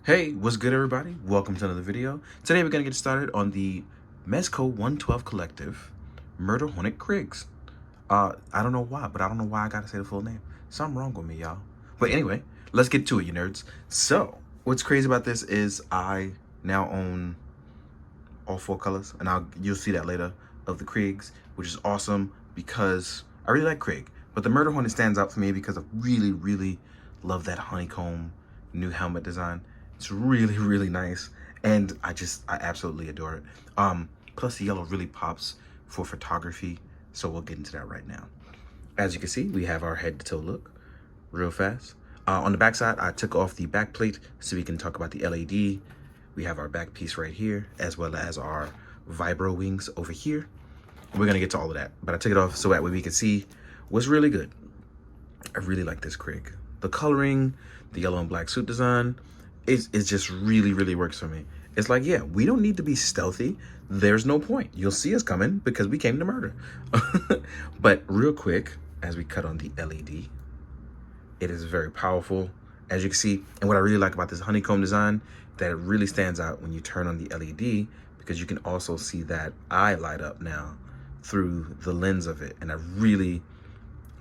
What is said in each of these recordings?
Hey, what's good everybody? Welcome to another video. Today we're going to get started on the Mezco 112 Collective Murder Hornet Krigs. I don't know why, but I don't know why I gotta say the full name. Something wrong with me, y'all. But anyway, let's get to it, you nerds. So, what's crazy about this is I now own all 4 colors, and you'll see that later, of the Krigs, which is awesome because I really like Krig. But the Murder Hornet stands out for me because I really love that honeycomb new helmet design. It's really nice, and I absolutely adore it. Plus the yellow really pops for photography, so we'll get into that right now. As you can see, we have our head to toe look real fast. On the back side, I took off the back plate so we can talk about the LED. We have our back piece right here, as well as our Vibro Wings over here. We're gonna get to all of that, but I took it off so that way we can see what's really good. I really like this Krig. The coloring, the yellow and black suit design, it just really works for me. It's like, yeah, we don't need to be stealthy. There's no point. You'll see us coming because we came to murder. But real quick, as we cut on the LED, it is very powerful, as you can see. And what I really like about this honeycomb design, that it really stands out when you turn on the LED, because you can also see that eye light up now through the lens of it. And I really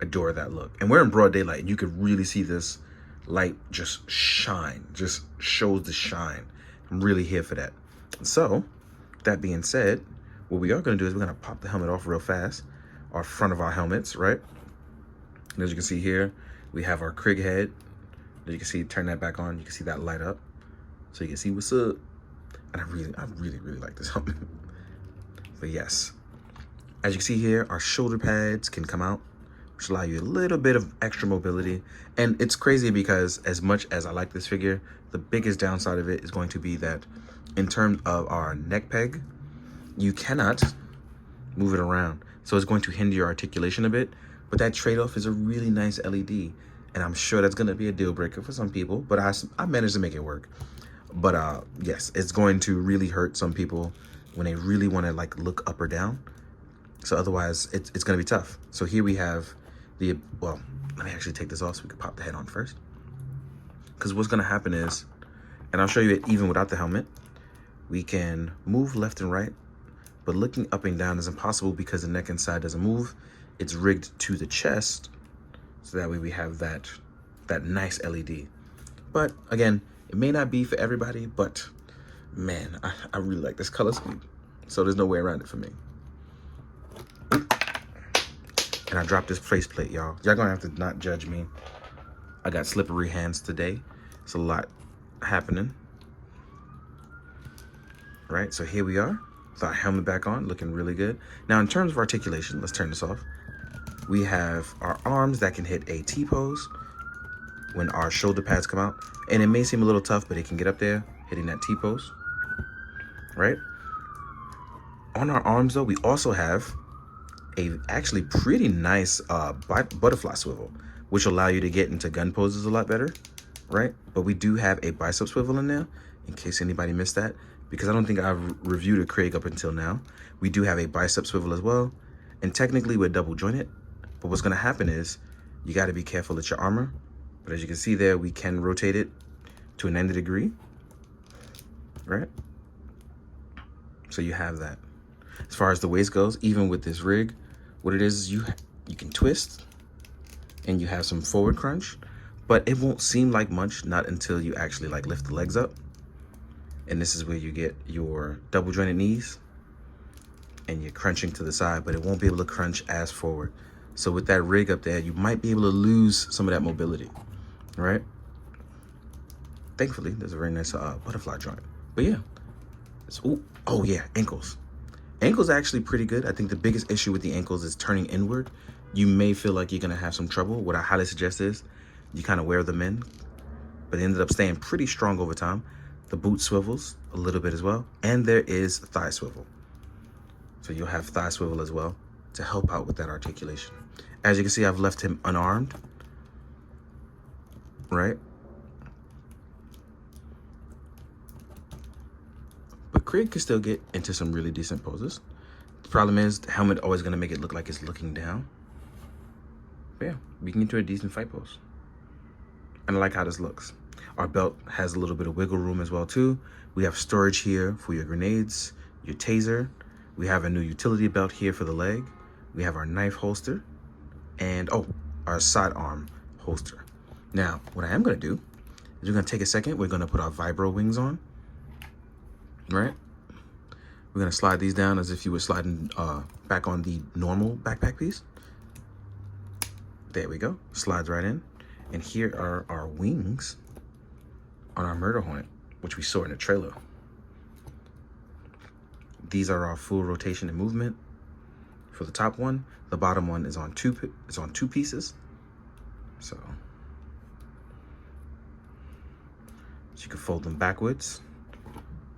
adore that look. And we're in broad daylight, and you could really see this light just shine, just shows the shine. I'm really here for that. So that being said, what we are going to do is we're going to pop the helmet off real fast, our front of our helmets, right? And as you can see here, we have our Krig head. As you can see, turn that back on, you can see that light up, so you can see what's up. And I really like this helmet. But yes, as you can see here, our shoulder pads can come out, which allow you a little bit of extra mobility. And it's crazy because as much as I like this figure, the biggest downside of it is going to be that in terms of our neck peg, you cannot move it around. So it's going to hinder your articulation a bit, but that trade-off is a really nice LED. And I'm sure that's gonna be a deal breaker for some people, but I managed to make it work. But yes, it's going to really hurt some people when they really wanna like look up or down. So otherwise it's gonna be tough. So here we have well, let me actually take this off so we can pop the head on first. Because what's gonna happen is, and I'll show you it even without the helmet, we can move left and right, but looking up and down is impossible because the neck and side doesn't move. It's rigged to the chest, so that way we have that nice LED. But again, it may not be for everybody, but man, I really like this color scheme. So there's no way around it for me. And I dropped this faceplate, y'all. Y'all gonna have to not judge me. I got slippery hands today. It's a lot happening. Right, so here we are. With our helmet back on, looking really good. Now in terms of articulation, let's turn this off. We have our arms that can hit a T-pose when our shoulder pads come out. And it may seem a little tough, but it can get up there, hitting that T-pose, right? On our arms though, we also have a actually pretty nice butterfly swivel, which will allow you to get into gun poses a lot better, right? But we do have a bicep swivel in there, in case anybody missed that, because I don't think I've reviewed a Krig up until now. We do have a bicep swivel as well, and technically we're double jointed, but what's gonna happen is you gotta be careful with your armor. But as you can see there, we can rotate it to a 90 degree, right? So you have that. As far as the waist goes, even with this rig, what it is you can twist and you have some forward crunch, but it won't seem like much, not until you actually like lift the legs up. And this is where you get your double jointed knees and you're crunching to the side, but it won't be able to crunch as forward. So with that rig up there, you might be able to lose some of that mobility, right? Thankfully, there's a very nice butterfly joint. But yeah, oh yeah, ankles. Ankles are actually pretty good. I think the biggest issue with the ankles is turning inward. You may feel like you're gonna have some trouble. What I highly suggest is you kind of wear them in, but it ended up staying pretty strong over time. The boot swivels a little bit as well, and there is thigh swivel. So you'll have thigh swivel as well to help out with that articulation. As you can see, I've left him unarmed, right? But Krig can still get into some really decent poses. The problem is the helmet always gonna make it look like it's looking down. But yeah, we can get into a decent fight pose. And I like how this looks. Our belt has a little bit of wiggle room as well too. We have storage here for your grenades, your taser. We have a new utility belt here for the leg. We have our knife holster and our sidearm holster. Now, what I am gonna do is we're gonna take a second. We're gonna put our Vibro Wings on, right? We're gonna slide these down as if you were sliding back on the normal backpack piece. There we go, slides right in. And here are our wings on our Murder Hornet, which we saw in the trailer. These are our full rotation and movement for the top one. The bottom one is on two pieces. So you can fold them backwards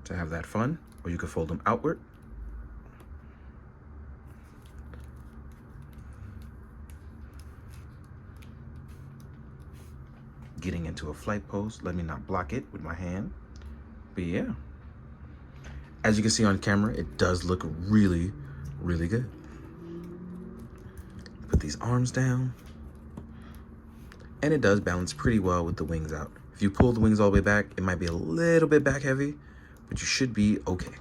to have that fun, or you can fold them outward. Getting into a flight pose. Let me not block it with my hand. But yeah, as you can see on camera, it does look really, really good. Put these arms down. And it does balance pretty well with the wings out. If you pull the wings all the way back, it might be a little bit back heavy, but you should be okay.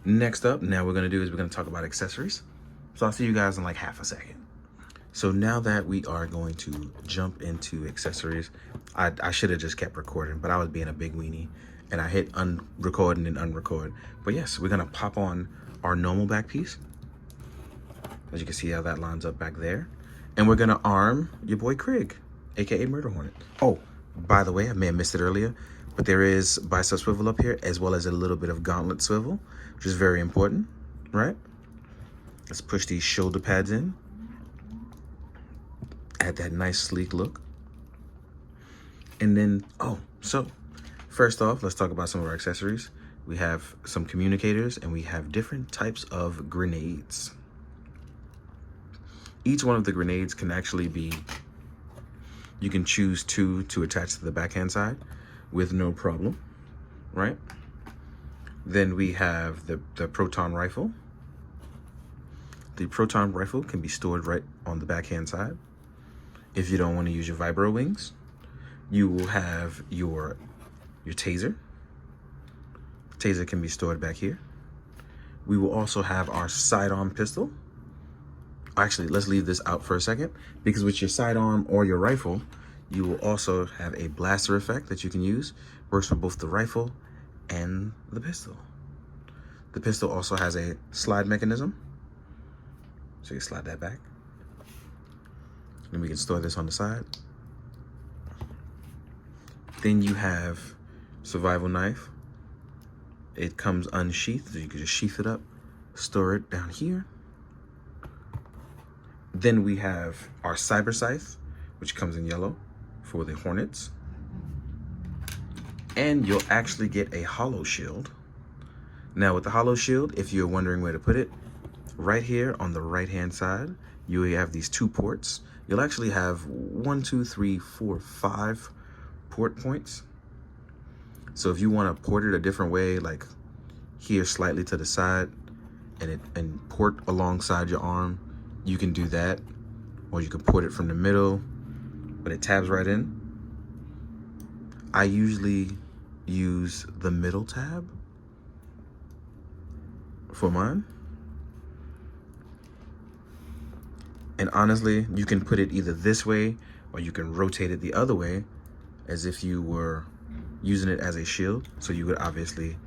Next up, now we're gonna talk about accessories. So I'll see you guys in like half a second. So now that we are going to jump into accessories, I should have just kept recording, but I was being a big weenie and I hit unrecord and then unrecord. But yes, we're gonna pop on our normal back piece. As you can see how that lines up back there. And we're gonna arm your boy Krig, AKA Murder Hornet. Oh, by the way, I may have missed it earlier, but there is Bicep Swivel up here, as well as a little bit of Gauntlet Swivel, which is very important, right? Let's push these shoulder pads in. Add that nice sleek look. And then, so first off, let's talk about some of our accessories. We have some communicators and we have different types of grenades. Each one of the grenades can actually be, you can choose two to attach to the backhand side with no problem, right? Then we have the Proton Rifle. The Proton Rifle can be stored right on the backhand side. If you don't want to use your Vibro Wings, you will have your taser. Taser can be stored back here. We will also have our Sidearm Pistol. Actually, let's leave this out for a second, because with your sidearm or your rifle, you will also have a blaster effect that you can use. Works for both the rifle and the pistol. The pistol also has a slide mechanism, so you slide that back. And we can store this on the side. Then you have survival knife. It comes unsheathed, so you can just sheath it up, store it down here. Then we have our Scythe, which comes in yellow for the Hornets. And you'll actually get a hollow shield. Now with the hollow shield, if you're wondering where to put it, right here on the right-hand side, you have these two ports. You'll actually have 1, 2, 3, 4, 5 port points. So if you want to port it a different way, like here slightly to the side and port alongside your arm, you can do that. Or you can port it from the middle, but it tabs right in. I usually use the middle tab for mine. And honestly, you can put it either this way or you can rotate it the other way as if you were using it as a shield. So you would obviously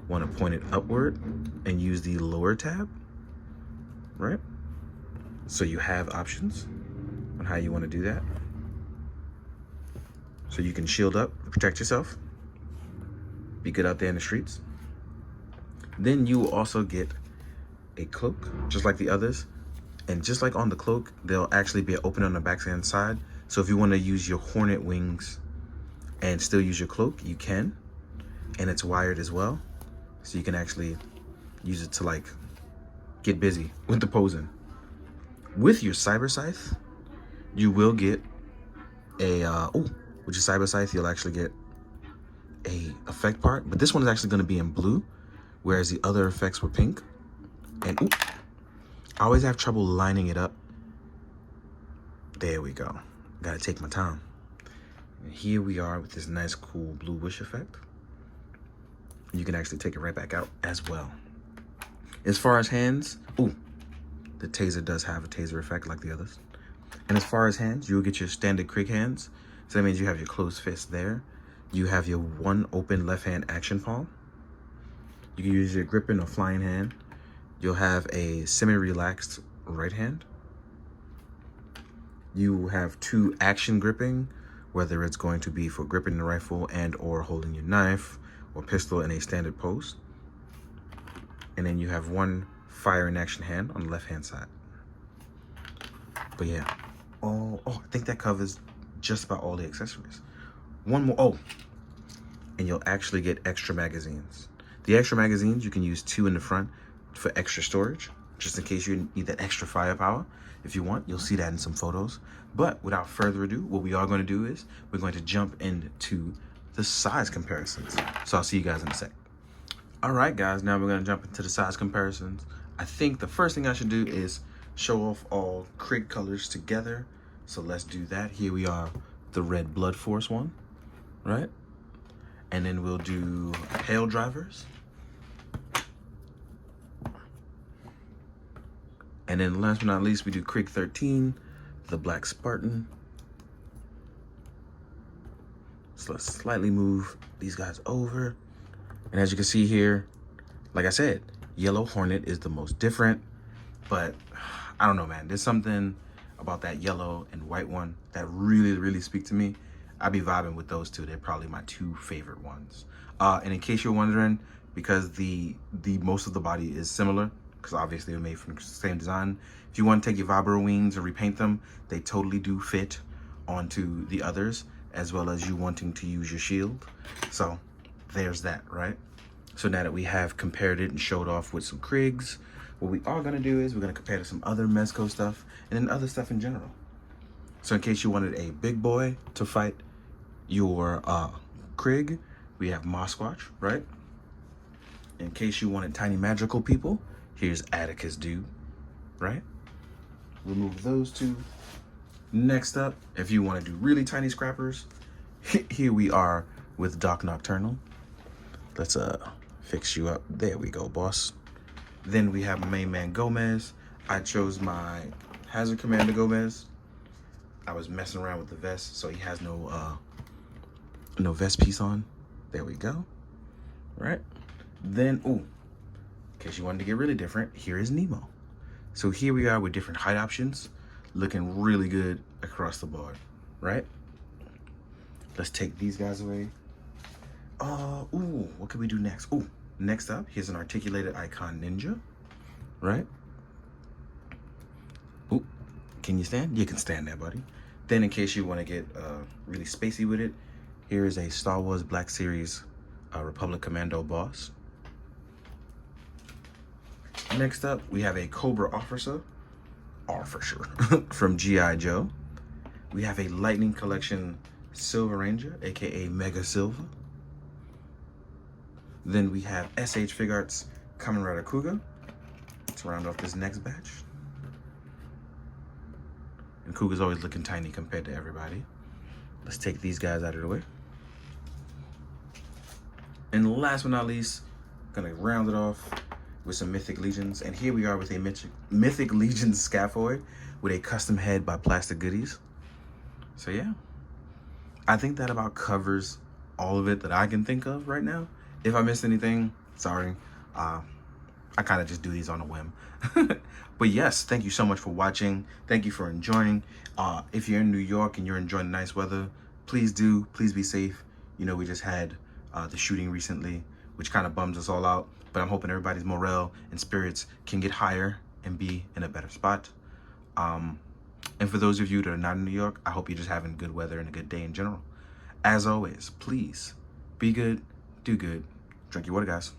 want to point it upward and use the lower tab, right? So you have options on how you want to do that. So you can shield up, protect yourself, be good out there in the streets. Then you will also get a cloak, just like the others. And just like on the cloak, there'll actually be an opening on the backhand side. So if you want to use your Hornet wings and still use your cloak, you can. And it's wired as well. So you can actually use it to like get busy with the posing. With your Scythe, you will get a, with your Scythe, you'll actually get a effect part. But this one is actually going to be in blue, whereas the other effects were pink. And I always have trouble lining it up. There we go. Gotta take my time. And here we are with this nice, cool blue wish effect. You can actually take it right back out as well. As far as hands, ooh, the taser does have a taser effect like the others. And as far as hands, you'll get your standard Krig hands. So that means you have your closed fist there. You have your one open left hand action palm. You can use your gripping or flying hand. You'll have a semi-relaxed right hand. You have two action gripping, whether it's going to be for gripping the rifle and or holding your knife or pistol in a standard pose. And then you have one fire and action hand on the left hand side. But yeah, I think that covers just about all the accessories. One more, and you'll actually get extra magazines. The extra magazines, you can use 2 in the front for extra storage, just in case you need that extra firepower. If you want, you'll see that in some photos. But without further ado, what we are going to do is we're going to jump into the size comparisons. So I'll see you guys in a sec. All right, guys, now we're going to jump into the size comparisons. I think the first thing I should do is show off all Krig colors together. So let's do that. Here we are, the red Blood Force one, right? And then we'll do Hail Drivers. And then last but not least, we do Krig 13, the Black Spartan. So let's slightly move these guys over. And as you can see here, like I said, yellow Hornet is the most different, but I don't know, man. There's something about that yellow and white one that really, really speak to me. I'd be vibing with those two. They're probably my 2 favorite ones. And in case you're wondering, because the most of the body is similar, because obviously they're made from the same design. If you want to take your Vibro Wings and repaint them, they totally do fit onto the others, as well as you wanting to use your shield. So there's that, right? So now that we have compared it and showed off with some Krigs, what we are gonna do is we're gonna compare to some other Mezco stuff and then other stuff in general. So in case you wanted a big boy to fight your Krig, we have Mosquatch, right? In case you wanted tiny magical people, here's Atticus Dude, right? Remove those 2. Next up, if you want to do really tiny scrappers, here we are with Doc Nocturnal. Let's fix you up. There we go, boss. Then we have main man Gomez. I chose my Hazard Commander Gomez. I was messing around with the vest, so he has no vest piece on. There we go. Right? Then, in case you wanted to get really different, here is Nemo. So here we are with different height options, looking really good across the board, right? Let's take these guys away. What can we do next? Next up, here's an articulated icon ninja, right? Can you stand? You can stand there, buddy. Then in case you want to get really spacey with it, here is a Star Wars Black Series Republic Commando boss. Next up, we have a Cobra Officer from G.I. Joe. We have a Lightning Collection Silver Ranger, aka Mega Silver. Then we have SH Fig Arts Kamen Rider Kuga to round off this next batch. And Kuga's always looking tiny compared to everybody. Let's take these guys out of the way. And last but not least, gonna round it off with some Mythic Legions. And here we are with a Mythic Legions scaphoid with a custom head by Plastic Goodies. So yeah, I think that about covers all of it that I can think of right now. If I missed anything, sorry. I kind of just do these on a whim. But yes, thank you so much for watching. Thank you for enjoying. If you're in New York and you're enjoying the nice weather, please be safe. You know, we just had the shooting recently, which kind of bums us all out. But I'm hoping everybody's morale and spirits can get higher and be in a better spot. And for those of you that are not in New York, I hope you're just having good weather and a good day in general. As always, please be good, do good, drink your water, guys.